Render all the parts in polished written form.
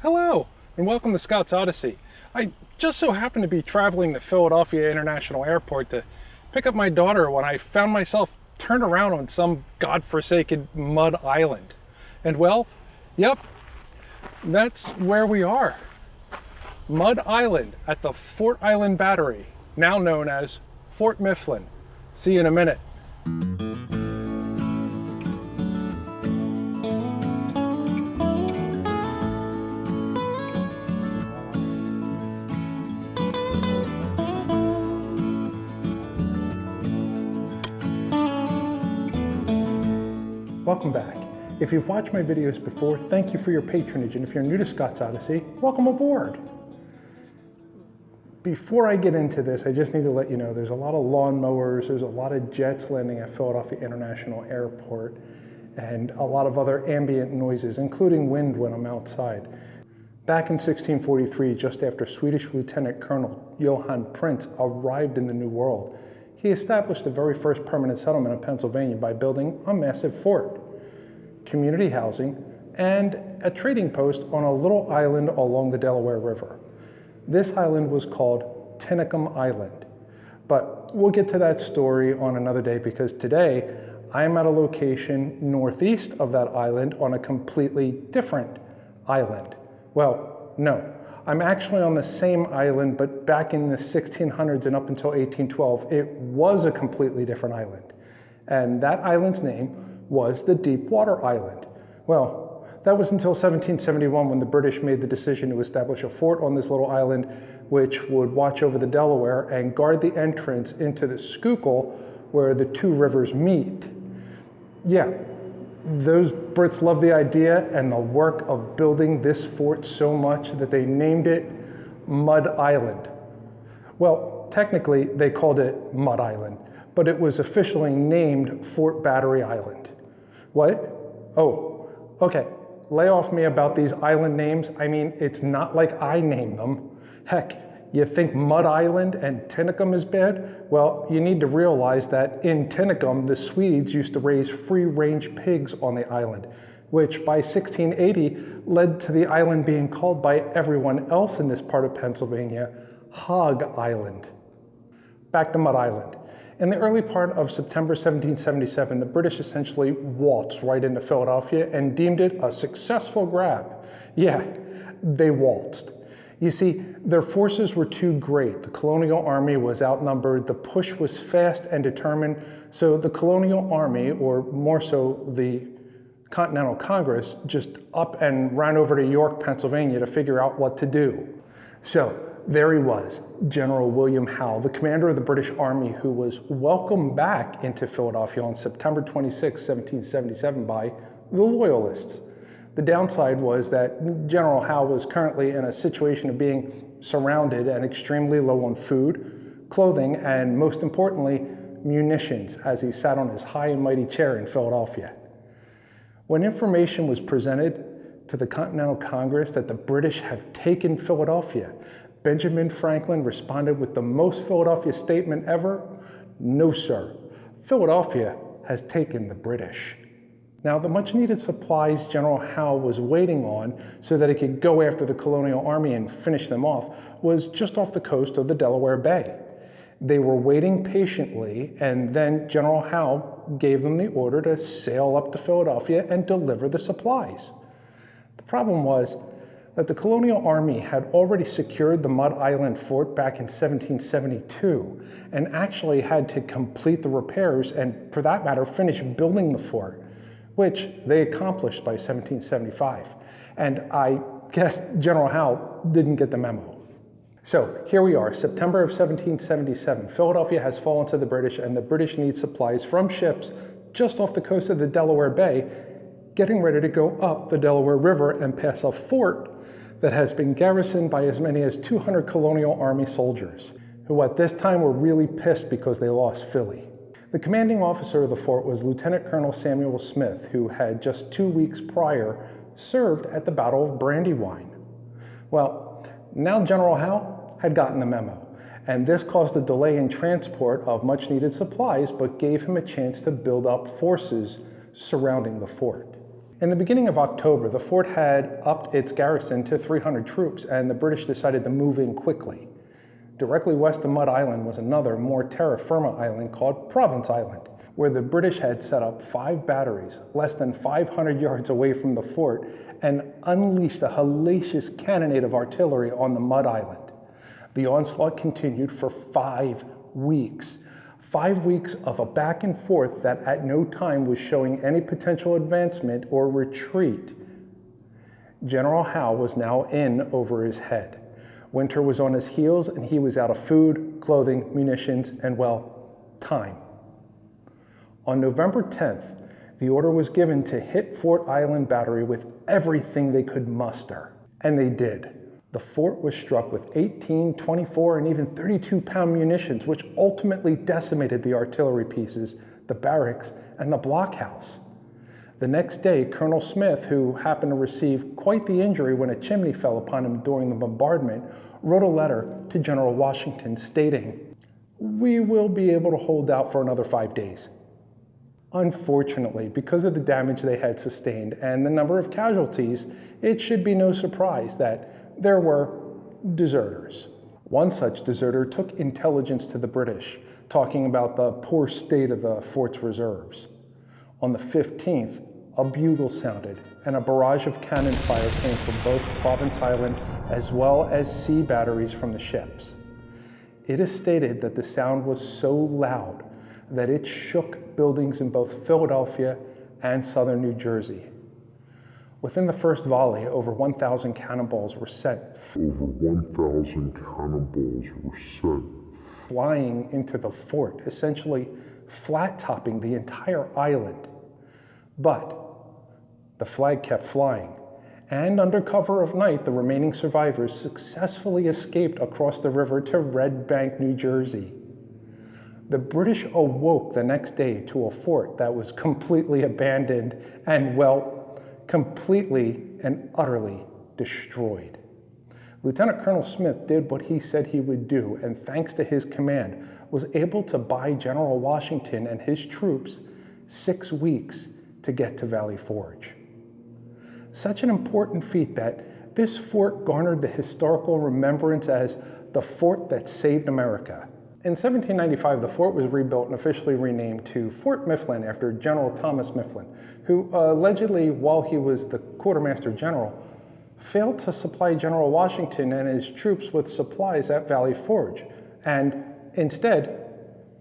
Hello, and welcome to Scott's Odyssey. I just so happened to be traveling to Philadelphia International Airport to pick up my daughter when I found myself turned around on some godforsaken mud island. And well, yep, that's where we are. Mud Island at the Fort Island Battery, now known as Fort Mifflin. See you in a minute. Welcome back. If you've watched my videos before, thank you for your patronage, and if you're new to Scott's Odyssey, welcome aboard. Before I get into this, I just need to let you know there's a lot of lawnmowers, there's a lot of jets landing at Philadelphia International Airport, and a lot of other ambient noises, including wind when I'm outside. Back in 1643, just after Swedish Lieutenant Colonel Johann Prince arrived in the New World, he established the very first permanent settlement of Pennsylvania by building a massive fort, community housing, and a trading post on a little island along the Delaware River. This island was called Tinicum Island, but we'll get to that story on another day because today I'm at a location northeast of that island on a completely different island. Well, no. I'm actually on the same island, but back in the 1600s and up until 1812, it was a completely different island. And that island's name was the Deepwater Island. Well, that was until 1771 when the British made the decision to establish a fort on this little island, which would watch over the Delaware and guard the entrance into the Schuylkill, where the two rivers meet. Yeah. Those Brits loved the idea and the work of building this fort so much that they named it Mud Island. Well, technically they called it Mud Island, but it was officially named Fort Battery Island. What? Oh, okay. Lay off me about these island names. I mean, it's not like I named them. Heck, you think Mud Island and Tinicum is bad? Well, you need to realize that in Tinicum, the Swedes used to raise free-range pigs on the island, which by 1680 led to the island being called by everyone else in this part of Pennsylvania, Hog Island. Back to Mud Island. In the early part of September 1777, the British essentially waltzed right into Philadelphia and deemed it a successful grab. Yeah, they waltzed. You see, their forces were too great. The colonial army was outnumbered, the push was fast and determined, so the colonial army, or more so the Continental Congress, just up and ran over to York, Pennsylvania to figure out what to do. So there he was, General William Howe, the commander of the British Army, who was welcomed back into Philadelphia on September 26, 1777 by the Loyalists. The downside was that General Howe was currently in a situation of being surrounded and extremely low on food, clothing, and most importantly, munitions as he sat on his high and mighty chair in Philadelphia. When information was presented to the Continental Congress that the British have taken Philadelphia, Benjamin Franklin responded with the most Philadelphia statement ever: "No, sir. Philadelphia has taken the British." Now, the much-needed supplies General Howe was waiting on so that he could go after the colonial army and finish them off was just off the coast of the Delaware Bay. They were waiting patiently, and then General Howe gave them the order to sail up to Philadelphia and deliver the supplies. The problem was that the colonial army had already secured the Mud Island fort back in 1772 and actually had to complete the repairs and, for that matter, finish building the fort, which they accomplished by 1775. And I guess General Howe didn't get the memo. So here we are, September of 1777. Philadelphia has fallen to the British, and the British need supplies from ships just off the coast of the Delaware Bay, getting ready to go up the Delaware River and pass a fort that has been garrisoned by as many as 200 colonial army soldiers, who at this time were really pissed because they lost Philly. The commanding officer of the fort was Lieutenant Colonel Samuel Smith, who had just 2 weeks prior served at the Battle of Brandywine. Well, now General Howe had gotten the memo, and this caused a delay in transport of much-needed supplies, but gave him a chance to build up forces surrounding the fort. In the beginning of October, the fort had upped its garrison to 300 troops, and the British decided to move in quickly. Directly west of Mud Island was another, more terra firma island called Province Island, where the British had set up 5 batteries less than 500 yards away from the fort and unleashed a hellacious cannonade of artillery on the Mud Island. The onslaught continued for 5 weeks. 5 weeks of a back and forth that at no time was showing any potential advancement or retreat. General Howe was now in over his head. Winter was on his heels and he was out of food, clothing, munitions, and well, time. On November 10th, the order was given to hit Fort Island Battery with everything they could muster, and they did. The fort was struck with 18, 24, and even 32-pound munitions, which ultimately decimated the artillery pieces, the barracks, and the blockhouse. The next day, Colonel Smith, who happened to receive quite the injury when a chimney fell upon him during the bombardment, wrote a letter to General Washington stating, "We will be able to hold out for another 5 days." Unfortunately, because of the damage they had sustained and the number of casualties, it should be no surprise that there were deserters. One such deserter took intelligence to the British, talking about the poor state of the fort's reserves. On the 15th, a bugle sounded, and a barrage of cannon fire came from both Province Island as well as sea batteries from the ships. It is stated that the sound was so loud that it shook buildings in both Philadelphia and southern New Jersey. Within the first volley, over 1,000 cannonballs were sent. Flying into the fort, essentially flat-topping the entire island. But the flag kept flying, and under cover of night, the remaining survivors successfully escaped across the river to Red Bank, New Jersey. The British awoke the next day to a fort that was completely abandoned and, well, completely and utterly destroyed. Lieutenant Colonel Smith did what he said he would do, and thanks to his command, was able to buy General Washington and his troops 6 weeks to get to Valley Forge. Such an important feat that this fort garnered the historical remembrance as the fort that saved America. In 1795, the fort was rebuilt and officially renamed to Fort Mifflin after General Thomas Mifflin, who allegedly, while he was the quartermaster general, failed to supply General Washington and his troops with supplies at Valley Forge, and instead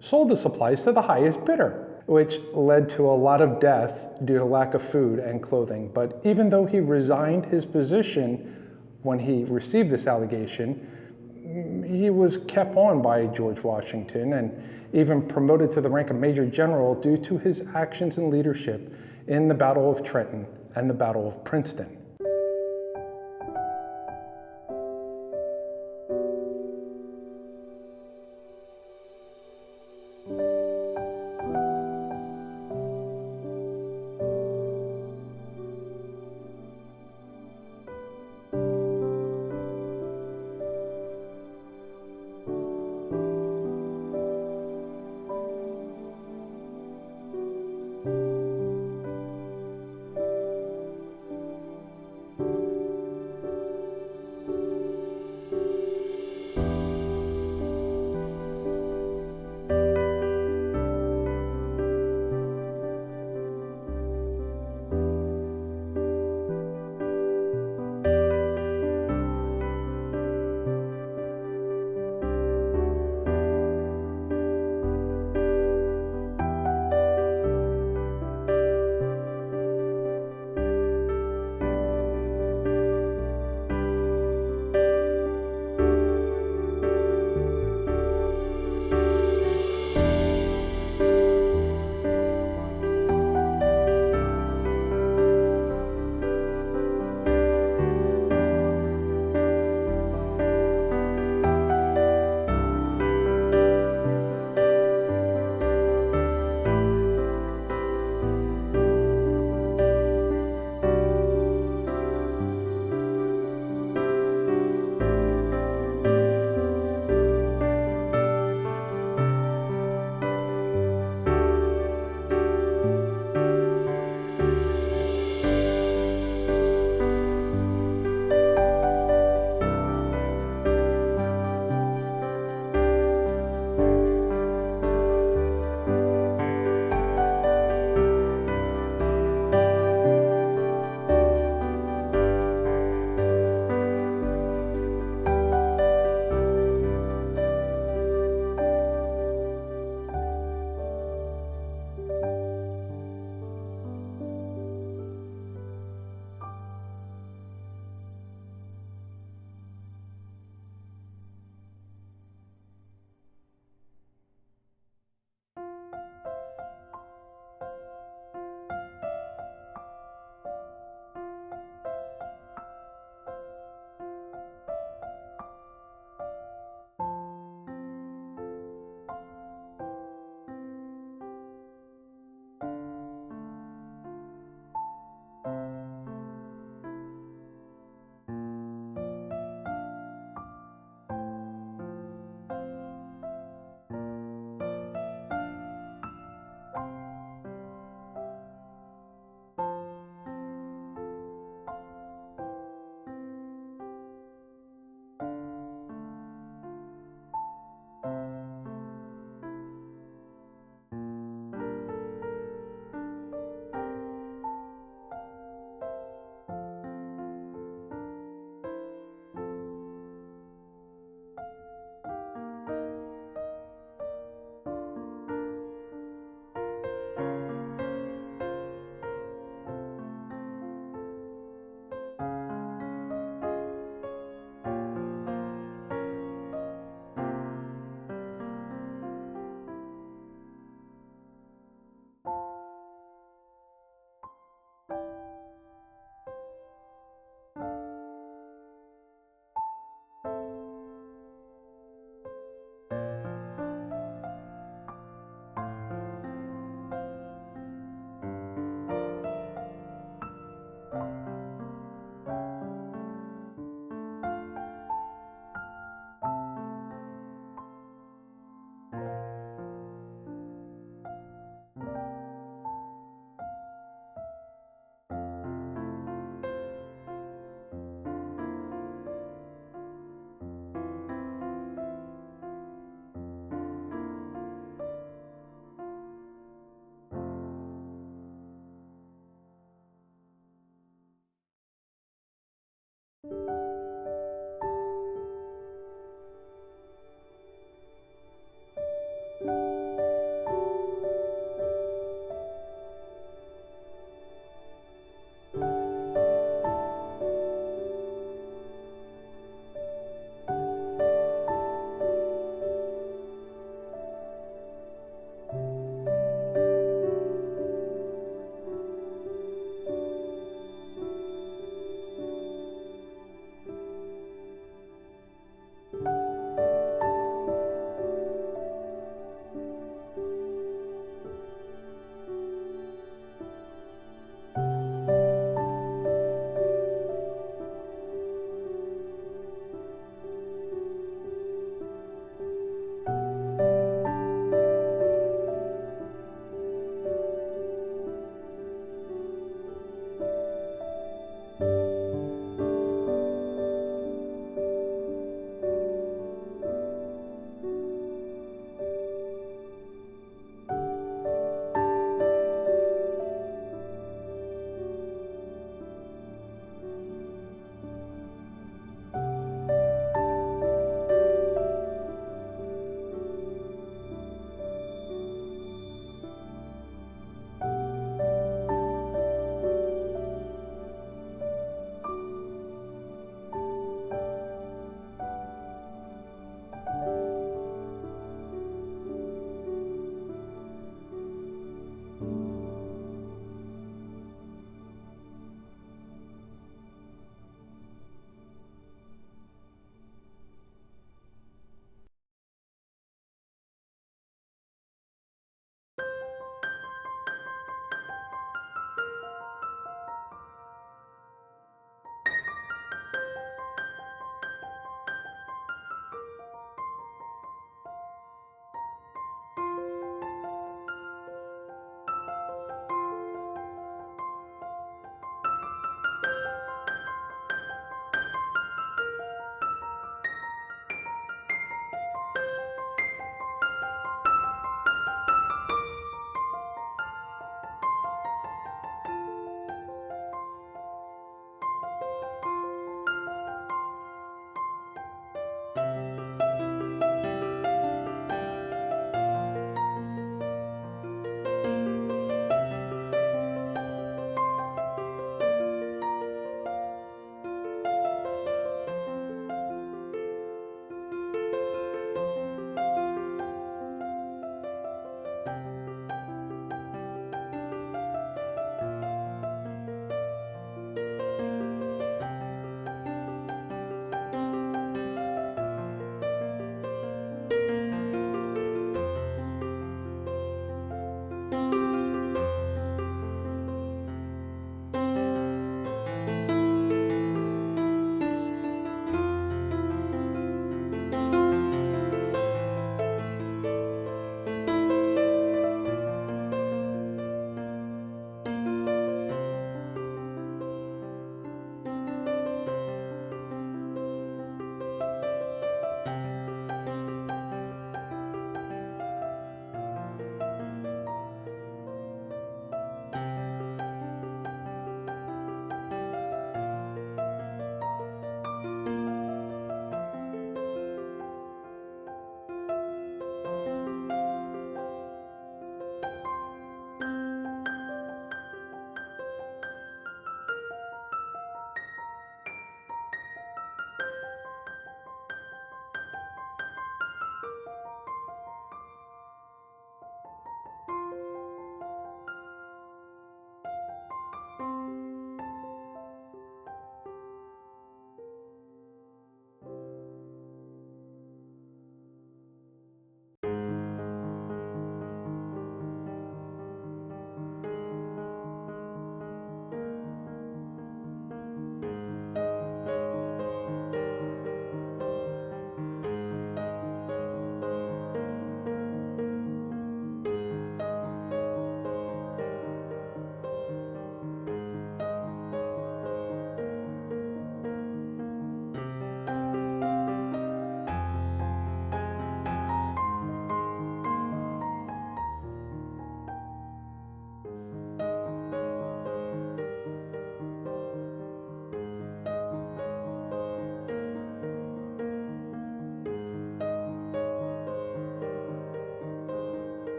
sold the supplies to the highest bidder, which led to a lot of death due to lack of food and clothing. But even though he resigned his position when he received this allegation, he was kept on by George Washington and even promoted to the rank of Major General due to his actions and leadership in the Battle of Trenton and the Battle of Princeton.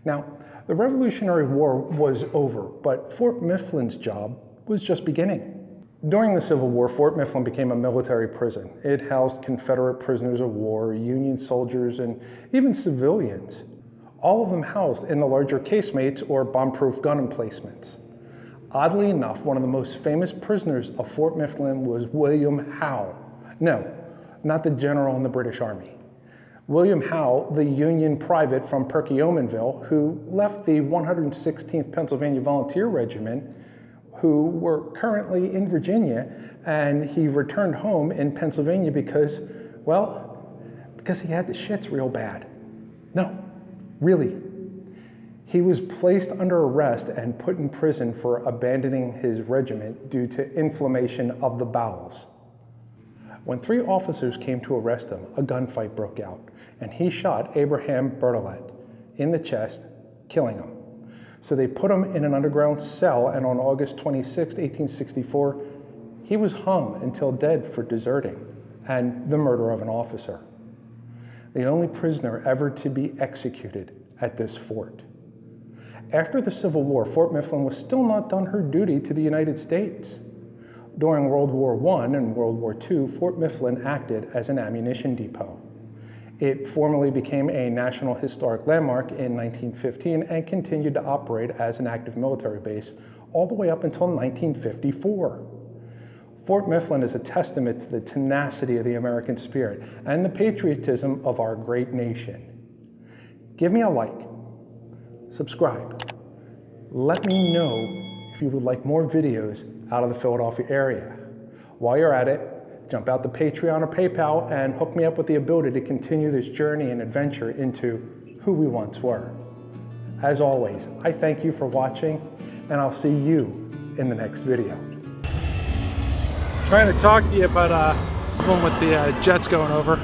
Now, the Revolutionary War was over, but Fort Mifflin's job was just beginning. During the Civil War, Fort Mifflin became a military prison. It housed Confederate prisoners of war, Union soldiers, and even civilians, all of them housed in the larger casemates or bomb-proof gun emplacements. Oddly enough, one of the most famous prisoners of Fort Mifflin was William Howe. No, not the general in the British Army. William Howe, the Union private from Perkiomenville, who left the 116th Pennsylvania Volunteer Regiment, who were currently in Virginia, and he returned home in Pennsylvania because, well, because he had the shits real bad. No, really. He was placed under arrest and put in prison for abandoning his regiment due to inflammation of the bowels. When 3 officers came to arrest him, a gunfight broke out, and he shot Abraham Bertolet in the chest, killing him. So they put him in an underground cell, and on August 26, 1864, he was hung until dead for deserting and the murder of an officer. The only prisoner ever to be executed at this fort. After the Civil War, Fort Mifflin was still not done her duty to the United States. During World War I and World War II, Fort Mifflin acted as an ammunition depot. It formally became a National Historic Landmark in 1915 and continued to operate as an active military base all the way up until 1954. Fort Mifflin is a testament to the tenacity of the American spirit and the patriotism of our great nation. Give me a like, subscribe. Let me know if you would like more videos out of the Philadelphia area. While you're at it, jump out to Patreon or PayPal and hook me up with the ability to continue this journey and adventure into who we once were. As always, I thank you for watching, and I'll see you in the next video. Trying to talk to you about one with the jets going over.